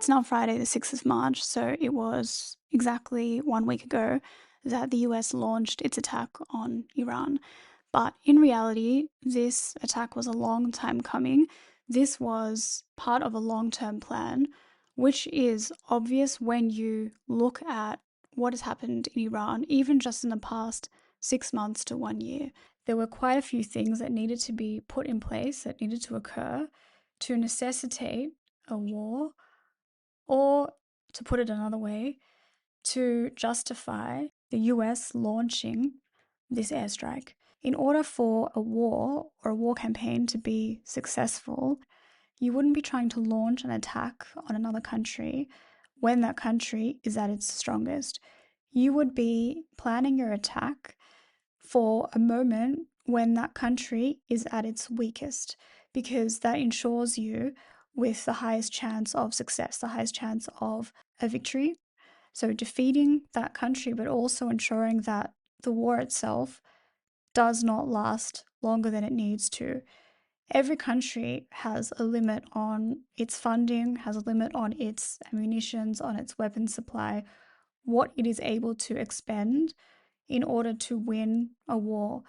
It's now Friday, the 6th of March, so it was exactly 1 week ago that the US launched its attack on Iran. But in reality, this attack was a long time coming. This was part of a long term plan, which is obvious when you look at what has happened in Iran, even just in the past 6 months to 1 year. There were quite a few things that needed to be put in place, that needed to occur to necessitate a war, or to put it another way, to justify the US launching this airstrike. In order for a war or a war campaign to be successful, you wouldn't be trying to launch an attack on another country when that country is at its strongest. You would be planning your attack for a moment when that country is at its weakest, because that ensures you with the highest chance of success, the highest chance of a victory. So defeating that country, but also ensuring that the war itself does not last longer than it needs to. Every country has a limit on its funding, has a limit on its ammunitions, on its weapon supply, what it is able to expend in order to win a war.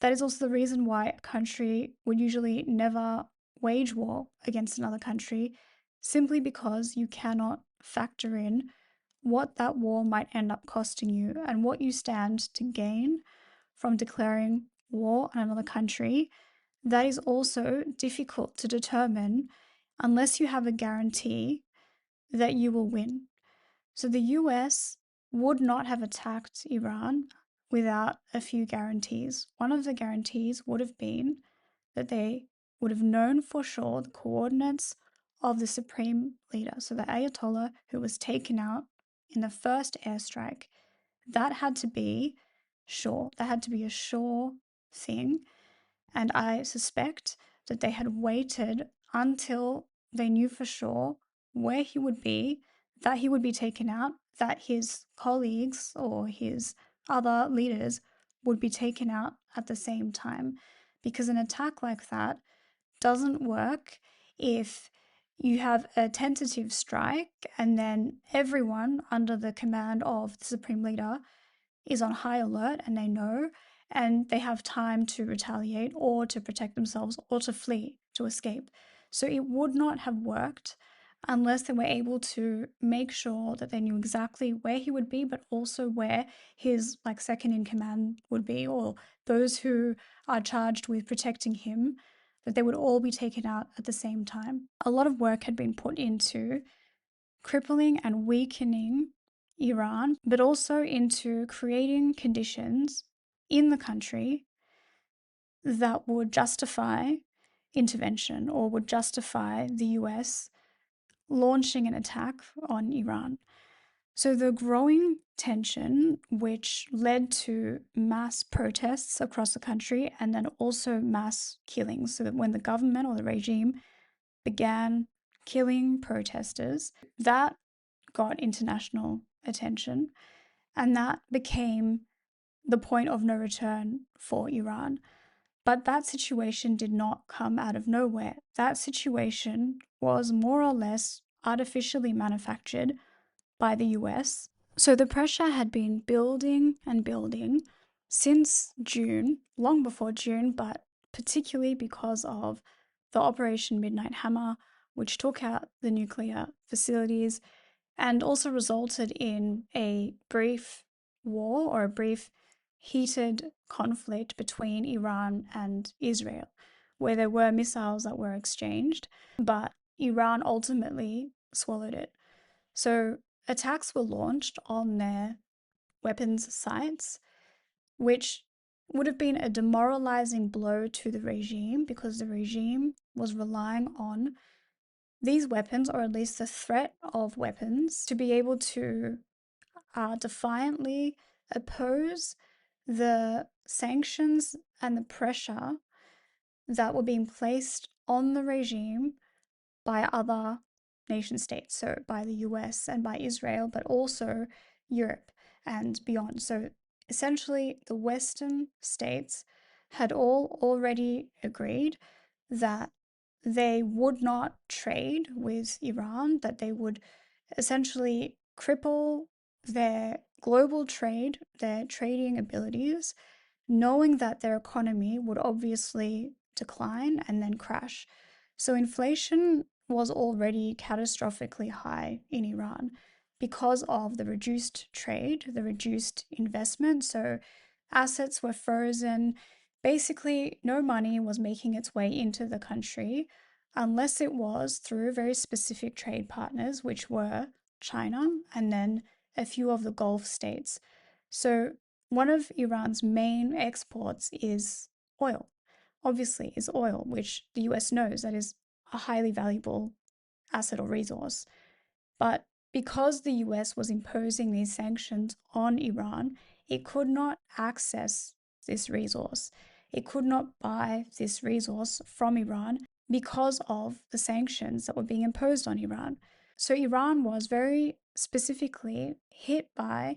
That is also the reason why a country would usually never wage war against another country, simply because you cannot factor in what that war might end up costing you and what you stand to gain from declaring war on another country. That is also difficult to determine unless you have a guarantee that you will win. So the US would not have attacked Iran without a few guarantees. One of the guarantees would have been that they would have known for sure the coordinates of the supreme leader, so the Ayatollah who was taken out in the first airstrike. That had to be sure. That had to be a sure thing. And I suspect that they had waited until they knew for sure where he would be, that he would be taken out, that his colleagues or his other leaders would be taken out at the same time. Because an attack like that doesn't work if you have a tentative strike and then everyone under the command of the supreme leader is on high alert and they know, and they have time to retaliate or to protect themselves or to flee, to escape. So it would not have worked unless they were able to make sure that they knew exactly where he would be, but also where his second in command would be, or those who are charged with protecting him, that they would all be taken out at the same time. A lot of work had been put into crippling and weakening Iran, but also into creating conditions in the country that would justify intervention or would justify the US launching an attack on Iran. So the growing tension, which led to mass protests across the country and then also mass killings, so that when the government or the regime began killing protesters, that got international attention, and that became the point of no return for Iran. But that situation did not come out of nowhere. That situation was more or less artificially manufactured by the US. So the pressure had been building and building since June, long before June, but particularly because of the Operation Midnight Hammer, which took out the nuclear facilities and also resulted in a brief war or a brief heated conflict between Iran and Israel, where there were missiles that were exchanged, but Iran ultimately swallowed it. So attacks were launched on their weapons sites, which would have been a demoralizing blow to the regime because the regime was relying on these weapons, or at least the threat of weapons, to be able to defiantly oppose the sanctions and the pressure that were being placed on the regime by other nation states, so by the US and by Israel, but also Europe and beyond. So essentially, the Western states had all already agreed that they would not trade with Iran, that they would essentially cripple their global trade, their trading abilities, knowing that their economy would obviously decline and then crash. So inflation was already catastrophically high in Iran because of the reduced trade, the reduced investment. So assets were frozen. Basically, no money was making its way into the country unless it was through very specific trade partners, which were China and then a few of the Gulf states. So one of Iran's main exports is oil, obviously, is oil, which the US knows that is a highly valuable asset or resource. But because the US was imposing these sanctions on Iran, it could not access this resource. It could not buy this resource from Iran because of the sanctions that were being imposed on Iran. So Iran was very specifically hit by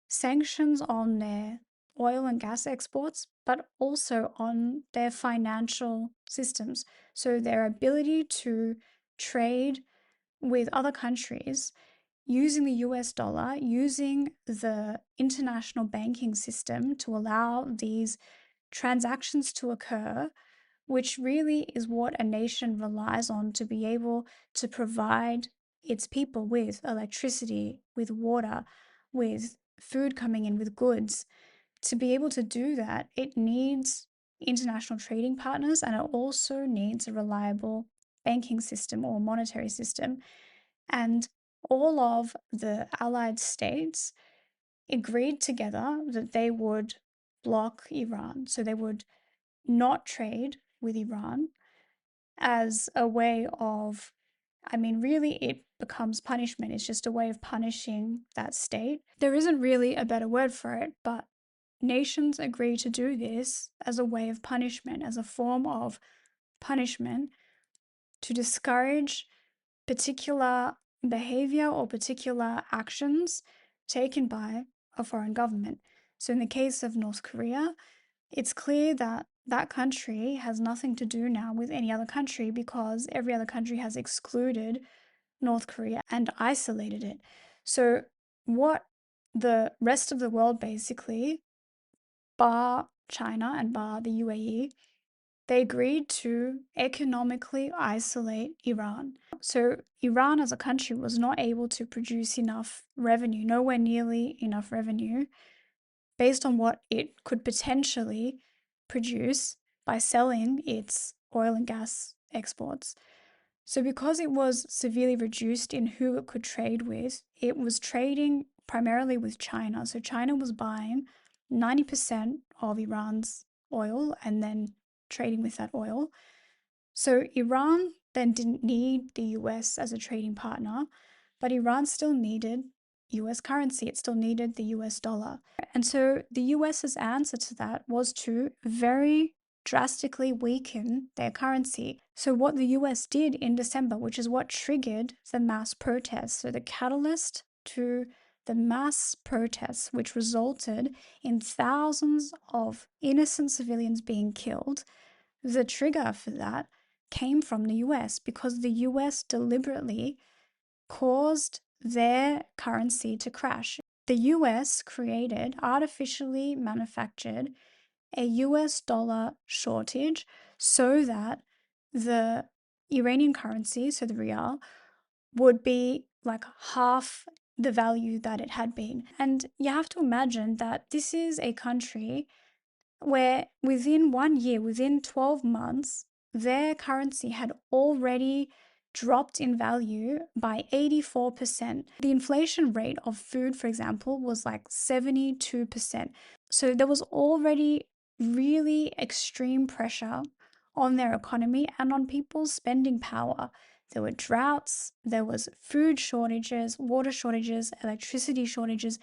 sanctions on their oil and gas exports, but also on their financial systems. So their ability to trade with other countries using the US dollar, using the international banking system to allow these transactions to occur, which really is what a nation relies on to be able to provide its people with electricity, with water, with food coming in, with goods. To be able to do that, it needs international trading partners and it also needs a reliable banking system or monetary system. And all of the allied states agreed together that they would block Iran. So they would not trade with Iran as a way of, I mean, really, it becomes punishment. It's just a way of punishing that state. There isn't really a better word for it, but nations agree to do this as a way of punishment, as a form of punishment to discourage particular behavior or particular actions taken by a foreign government. So, in the case of North Korea, it's clear that that country has nothing to do now with any other country because every other country has excluded North Korea and isolated it. So, what the rest of the world basically, bar China and bar the UAE, they agreed to economically isolate Iran. So, Iran as a country was not able to produce enough revenue, nowhere nearly enough revenue, based on what it could potentially produce by selling its oil and gas exports. So, because it was severely reduced in who it could trade with, it was trading primarily with China. So, China was buying 90% of Iran's oil and then trading with that oil. So, Iran then didn't need the US as a trading partner, but Iran still needed US currency. It still needed the US dollar. And so the US's answer to that was to very drastically weaken their currency. So, what the US did in December, which is what triggered the mass protests, so the catalyst to the mass protests, which resulted in thousands of innocent civilians being killed, the trigger for that came from the US because the US deliberately caused their currency to crash. The US created, artificially manufactured, a US dollar shortage so that the Iranian currency, so the rial, would be like half the value that it had been. And you have to imagine that this is a country where within 1 year, within 12 months, their currency had already dropped in value by 84%. The inflation rate of food, for example, was like 72%. So there was already really extreme pressure on their economy and on people's spending power. There were droughts, there was food shortages, water shortages, electricity shortages.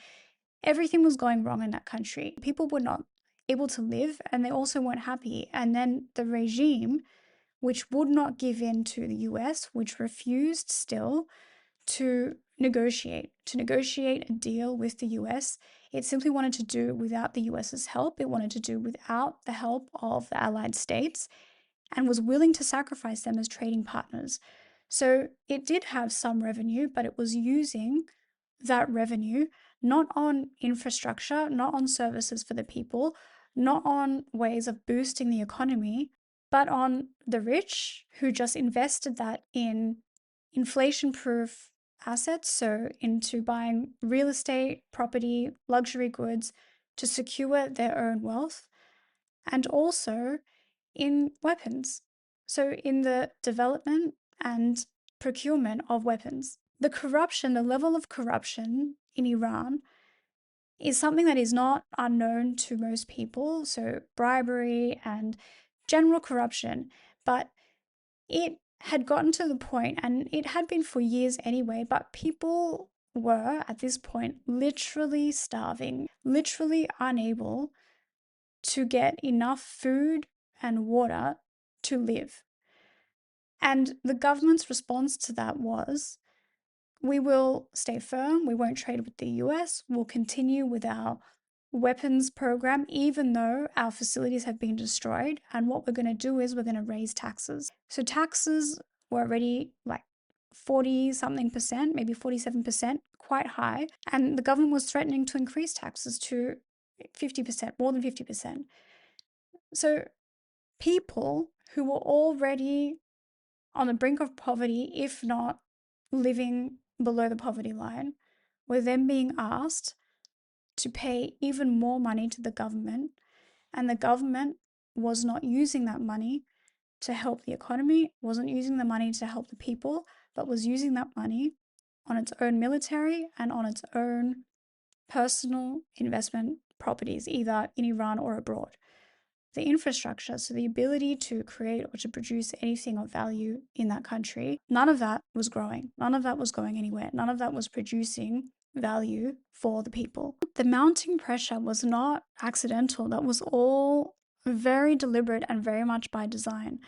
Everything was going wrong in that country. People were not able to live and they also weren't happy. And then the regime, which would not give in to the US, which refused still to negotiate a deal with the US. It simply wanted to do without the US's help. It wanted to do without the help of the Allied states. and was willing to sacrifice them as trading partners. So it did have some revenue, but it was using that revenue not on infrastructure, not on services for the people, not on ways of boosting the economy, but on the rich who just invested that in inflation proof assets, so into buying real estate, property, luxury goods to secure their own wealth, and also in weapons. So, in the development and procurement of weapons. The corruption, the level of corruption in Iran is something that is not unknown to most people. So, bribery and general corruption. But it had gotten to the point, and it had been for years anyway, but people were at this point literally starving, literally unable to get enough food and water to live. And the government's response to that was, we will stay firm, we won't trade with the US, we'll continue with our weapons program, even though our facilities have been destroyed. And what we're going to do is we're going to raise taxes. So taxes were already like 40 something percent, maybe 47%, quite high. And the government was threatening to increase taxes to 50%, more than 50%. So people who were already on the brink of poverty, if not living below the poverty line, were then being asked to pay even more money to the government, and the government was not using that money to help the economy, wasn't using the money to help the people, but was using that money on its own military and on its own personal investment properties, either in Iran or abroad. The infrastructure, so the ability to create or to produce anything of value in that country, none of that was growing. None of that was going anywhere. None of that was producing value for the people. The mounting pressure was not accidental. That was all very deliberate and very much by design.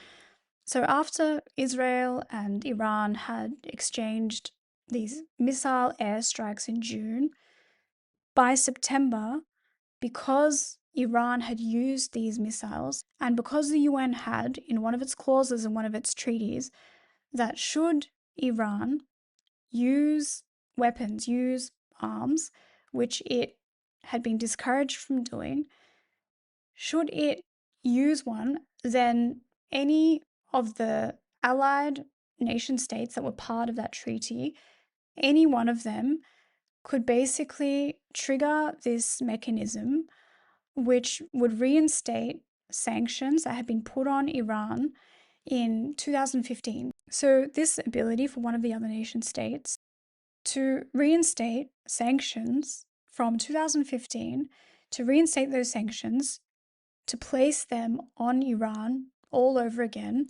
So after Israel and Iran had exchanged these missile airstrikes in June, by September, because Iran had used these missiles, and because the UN had, in one of its clauses in one of its treaties, that should Iran use weapons, use arms, which it had been discouraged from doing, should it use one, then any of the allied nation states that were part of that treaty, any one of them could basically trigger this mechanism which would reinstate sanctions that had been put on Iran in 2015. So, this ability for one of the other nation states to reinstate sanctions from 2015, to reinstate those sanctions, to place them on Iran all over again,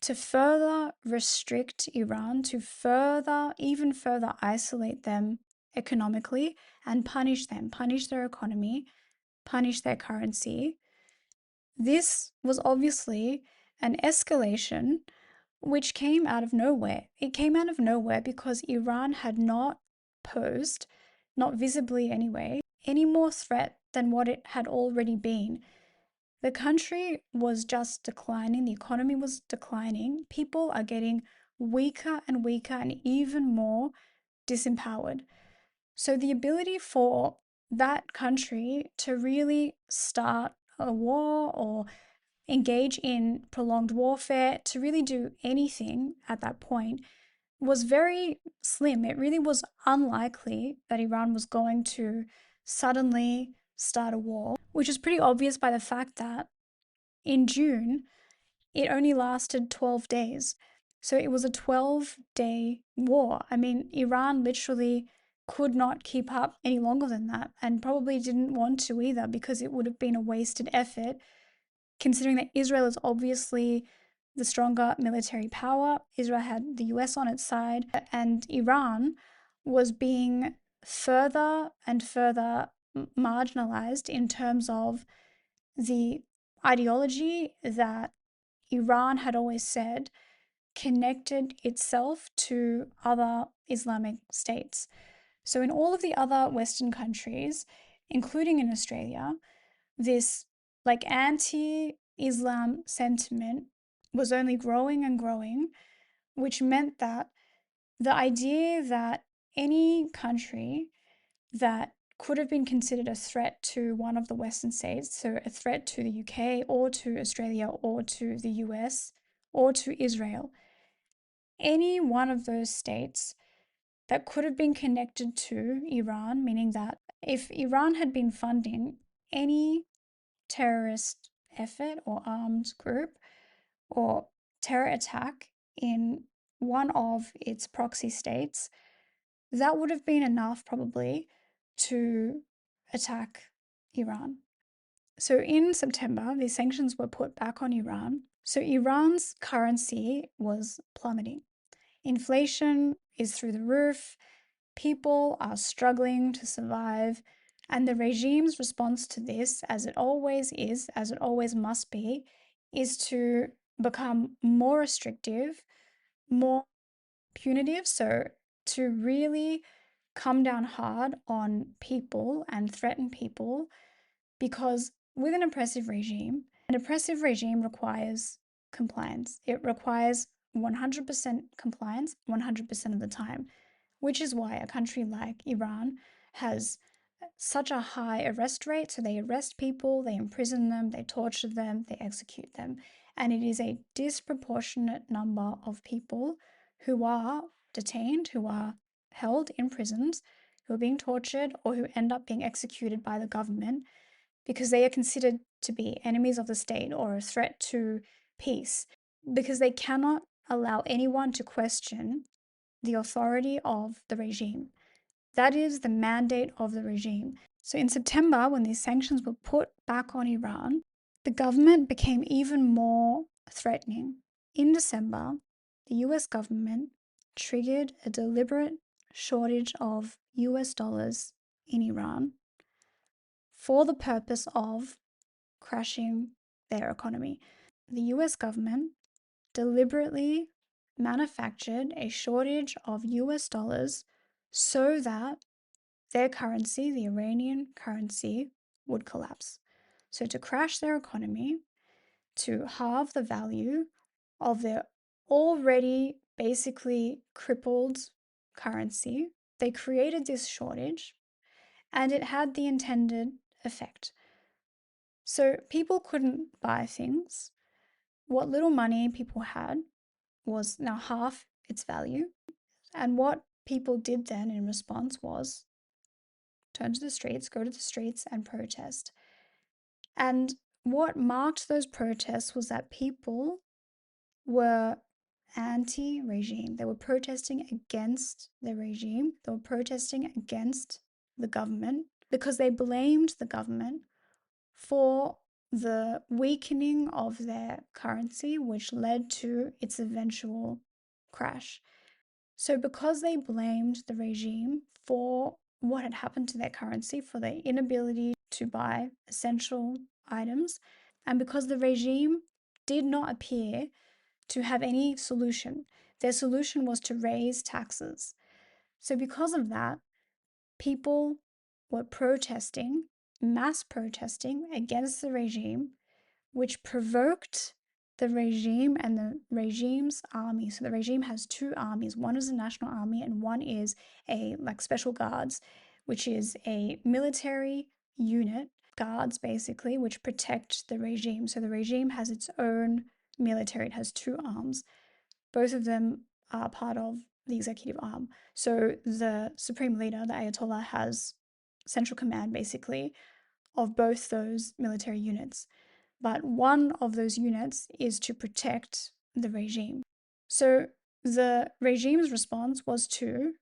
to further restrict Iran, to even further isolate them economically and punish them, punish their economy, punish their currency. This was obviously an escalation which came out of nowhere. It came out of nowhere because Iran had not posed, not visibly anyway, any more threat than what it had already been. The country was just declining, the economy was declining, people are getting weaker and weaker and even more disempowered. So the ability for that country to really start a war or engage in prolonged warfare, to really do anything at that point, was very slim. It really was unlikely that Iran was going to suddenly start a war, which is pretty obvious by the fact that in June, it only lasted 12 days. So it was a 12-day war. I mean, Iran literally could not keep up any longer than that, and probably didn't want to either, because it would have been a wasted effort, considering that Israel is obviously the stronger military power. Israel had the US on its side, and Iran was being further and further marginalized in terms of the ideology that Iran had always said connected itself to other Islamic states. So, in all of the other Western countries, including in Australia, this like anti Islam sentiment was only growing and growing, which meant that the idea that any country that could have been considered a threat to one of the Western states, so a threat to the UK or to Australia or to the US or to Israel, any one of those states that could have been connected to Iran, meaning that if Iran had been funding any terrorist effort or armed group or terror attack in one of its proxy states, that would have been enough probably to attack Iran. So in September, these sanctions were put back on Iran. So Iran's currency was plummeting. Inflation is through the roof. People are struggling to survive. And the regime's response to this, as it always is, as it always must be, is to become more restrictive, more punitive. So to really come down hard on people and threaten people, because with an oppressive regime, requires compliance. It requires 100% compliance 100% of the time, which is why a country like Iran has such a high arrest rate. So they arrest people, they imprison them, they torture them, they execute them. And it is a disproportionate number of people who are detained, who are held in prisons, who are being tortured, or who end up being executed by the government because they are considered to be enemies of the state or a threat to peace, because they cannot allow anyone to question the authority of the regime. That is the mandate of the regime. So in September, when these sanctions were put back on Iran, the government became even more threatening. In December, the US government triggered a deliberate shortage of US dollars in Iran for the purpose of crashing their economy. The US government deliberately manufactured a shortage of US dollars so that their currency, the Iranian currency, would collapse. So, to crash their economy, to halve the value of their already basically crippled currency, they created this shortage and it had the intended effect. So, people couldn't buy things. What little money people had was now half its value. And what people did then in response was turn to the streets, go to the streets and protest. And what marked those protests was that people were anti regime. They were protesting against the regime, they were protesting against the government because they blamed the government for the weakening of their currency, which led to its eventual crash. So, because they blamed the regime for what had happened to their currency, for their inability to buy essential items, and because the regime did not appear to have any solution, their solution was to raise taxes. So, because of that, people were protesting, mass protesting against the regime, which provoked the regime and the regime's army. So the regime has two armies. One is a national army and one is a special guards, which is a military unit, guards basically, which protect the regime. So the regime has its own military. It has two arms. Both of them are part of the executive arm. So the supreme leader, the Ayatollah, has central command basically of both those military units. But one of those units is to protect the regime. So the regime's response was to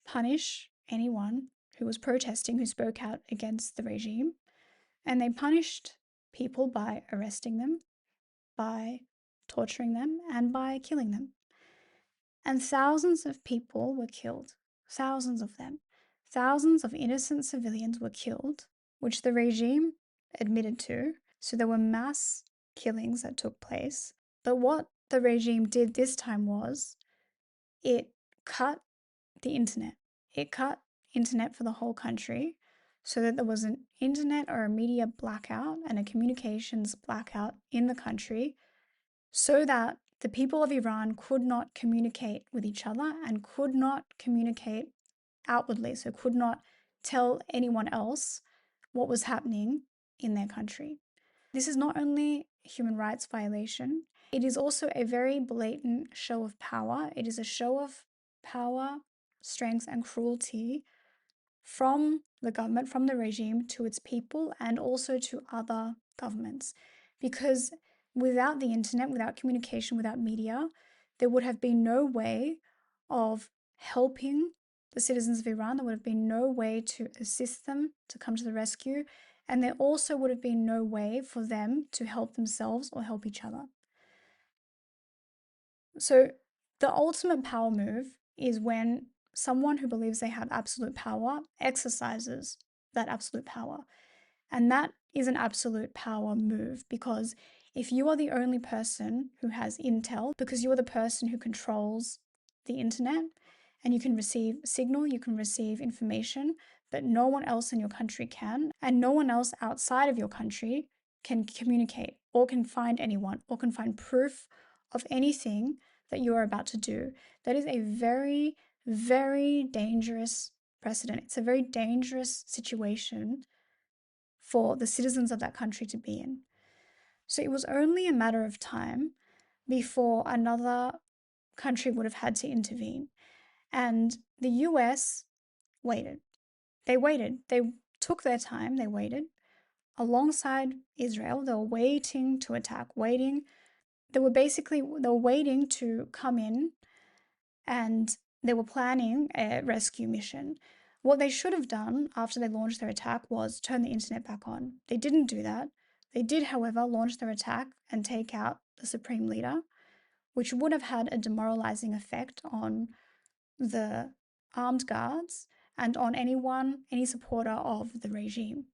punish anyone who was protesting, who spoke out against the regime. And they punished people by arresting them, by torturing them, and by killing them. And thousands of people were killed, thousands of them. Thousands of innocent civilians were killed, which the regime admitted to. So there were mass killings that took place. But what the regime did this time was it cut the internet. It cut internet for the whole country so that there was an internet or a media blackout and a communications blackout in the country so that the people of Iran could not communicate with each other and could not communicate outwardly, so could not tell anyone else what was happening in their country. This is not only a human rights violation, it is also a very blatant show of power. It is a show of power, strength, and cruelty from the government, from the regime to its people, and also to other governments. Because without the internet, without communication, without media, there would have been no way of helping the citizens of Iran. There would have been no way to assist them to come to the rescue. And there also would have been no way for them to help themselves or help each other. So, the ultimate power move is when someone who believes they have absolute power exercises that absolute power. And that is an absolute power move because if you are the only person who has intel, because you are the person who controls the internet and you can receive signal, you can receive information, but no one else in your country can, and no one else outside of your country can communicate or can find anyone or can find proof of anything that you are about to do. That is a very, very dangerous precedent. It's a very dangerous situation for the citizens of that country to be in. So it was only a matter of time before another country would have had to intervene. And the US waited. They waited. They took their time. They waited alongside Israel. They were waiting to attack, waiting. They were waiting to come in and they were planning a rescue mission. What they should have done after they launched their attack was turn the internet back on. They didn't do that. They did, however, launch their attack and take out the supreme leader, which would have had a demoralizing effect on the armed guards and on any supporter of the regime.